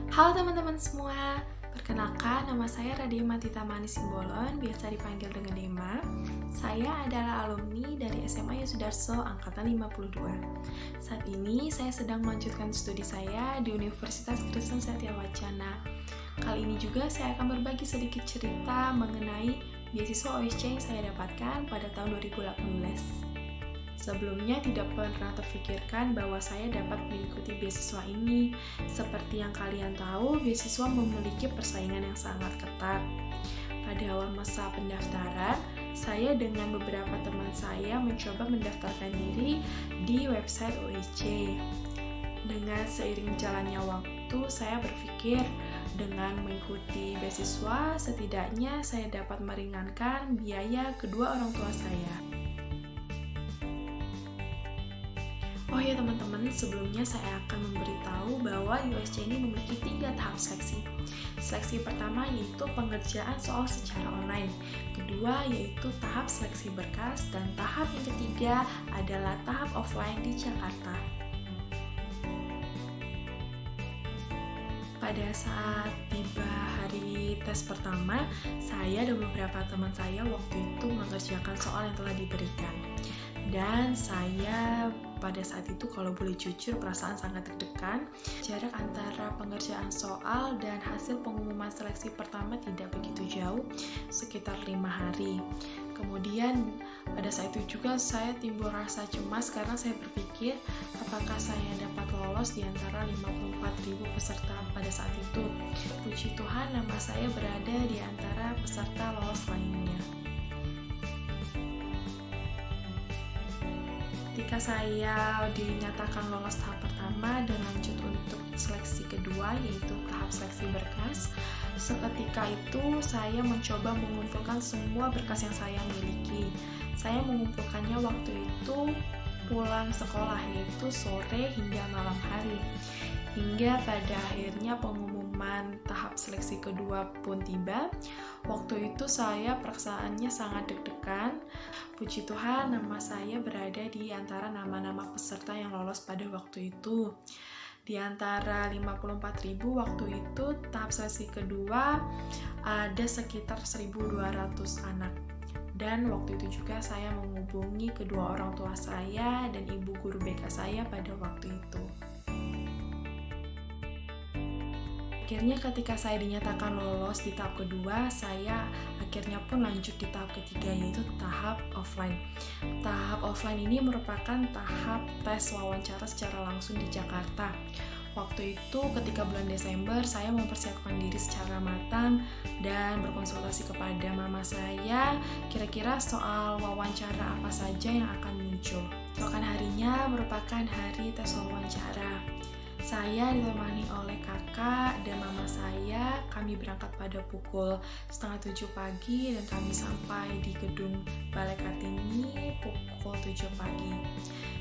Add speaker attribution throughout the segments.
Speaker 1: Halo teman-teman semua, perkenalkan nama saya Radia Matita Manis Simbolon, biasa dipanggil dengan Dema. Saya adalah alumni dari SMA Yosudarso Angkatan 52. Saat ini saya sedang melanjutkan studi saya di Universitas Kristen Satya Wacana. Kali ini juga saya akan berbagi sedikit cerita mengenai beasiswa OSC yang saya dapatkan pada tahun 2018. Sebelumnya tidak pernah terfikirkan bahwa saya dapat mengikuti beasiswa ini. Seperti yang kalian tahu, beasiswa memiliki persaingan yang sangat ketat. Pada awal masa pendaftaran, saya dengan beberapa teman saya mencoba mendaftarkan diri di website OSC. Dengan seiring jalannya waktu, saya berpikir dengan mengikuti beasiswa, setidaknya saya dapat meringankan biaya kedua orang tua saya. Oh ya teman-teman, sebelumnya saya akan memberitahu bahwa USC ini memiliki 3 tahap seleksi. Seleksi pertama yaitu pengerjaan soal secara online. Kedua yaitu tahap seleksi berkas, dan tahap yang ketiga adalah tahap offline di Jakarta. Pada saat tiba hari tes pertama, saya dan beberapa teman saya waktu itu mengerjakan soal yang telah diberikan. Dan saya pada saat itu kalau boleh jujur perasaan sangat deg-degan. Jarak antara pengerjaan soal dan hasil pengumuman seleksi pertama tidak begitu jauh, sekitar 5 hari. Kemudian pada saat itu juga saya timbul rasa cemas karena saya berpikir apakah saya dapat lolos di antara 54.000 peserta pada saat itu. Puji Tuhan, nama saya berada di antara peserta lolos lainnya. Ketika saya dinyatakan lolos tahap pertama dan lanjut untuk seleksi kedua yaitu tahap seleksi berkas, seketika itu saya mencoba mengumpulkan semua berkas yang saya miliki. Saya mengumpulkannya waktu itu pulang sekolah, yaitu sore hingga malam hari. Hingga pada akhirnya pengumuman tahap seleksi kedua pun tiba. Waktu itu saya perasaannya sangat deg-degan. Puji Tuhan, nama saya berada di antara nama-nama peserta yang lolos pada waktu itu. Di antara 54.000 waktu itu, tahap seleksi kedua ada sekitar 1.200 anak. Dan waktu itu juga saya menghubungi kedua orang tua saya dan ibu guru BK saya pada waktu itu. Akhirnya ketika saya dinyatakan lolos di tahap kedua, saya akhirnya pun lanjut di tahap ketiga yaitu tahap offline. Tahap offline ini merupakan tahap tes wawancara secara langsung di Jakarta. Waktu itu ketika bulan Desember saya mempersiapkan diri secara matang dan berkonsultasi kepada mama saya kira-kira soal wawancara apa saja yang akan muncul. Keesokan harinya merupakan hari tes wawancara. Saya ditemani oleh kakak dan mama saya. Kami berangkat pada pukul 6:30 pagi dan kami sampai di gedung Balai Kartini pukul 7 pagi.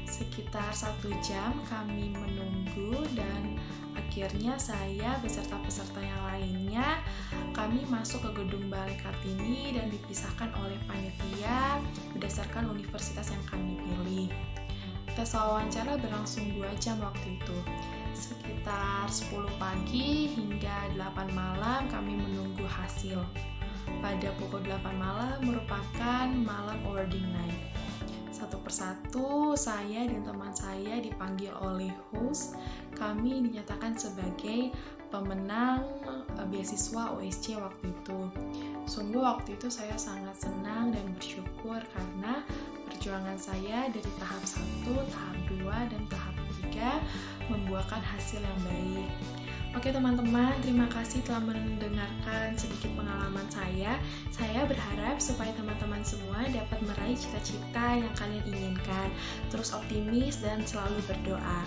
Speaker 1: Sekitar 1 jam kami menunggu dan akhirnya saya beserta peserta yang lainnya kami masuk ke gedung Balai Kartini dan dipisahkan oleh panitia berdasarkan universitas yang kami pilih. Tes wawancara berlangsung 2 jam waktu itu. Sekitar 10 pagi hingga 8 malam kami menunggu hasil. Pada pukul 8 malam merupakan malam awarding night. Satu persatu saya dan teman saya dipanggil oleh host. Kami dinyatakan sebagai pemenang beasiswa OSC waktu itu. Sungguh waktu itu saya sangat senang dan bersyukur karena perjuangan saya dari tahap 1, tahap 2, dan tahap 3 membuahkan hasil yang baik. Oke teman-teman, terima kasih telah mendengarkan sedikit pengalaman saya. Saya berharap supaya teman-teman semua dapat meraih cita-cita yang kalian inginkan. Terus optimis dan selalu berdoa.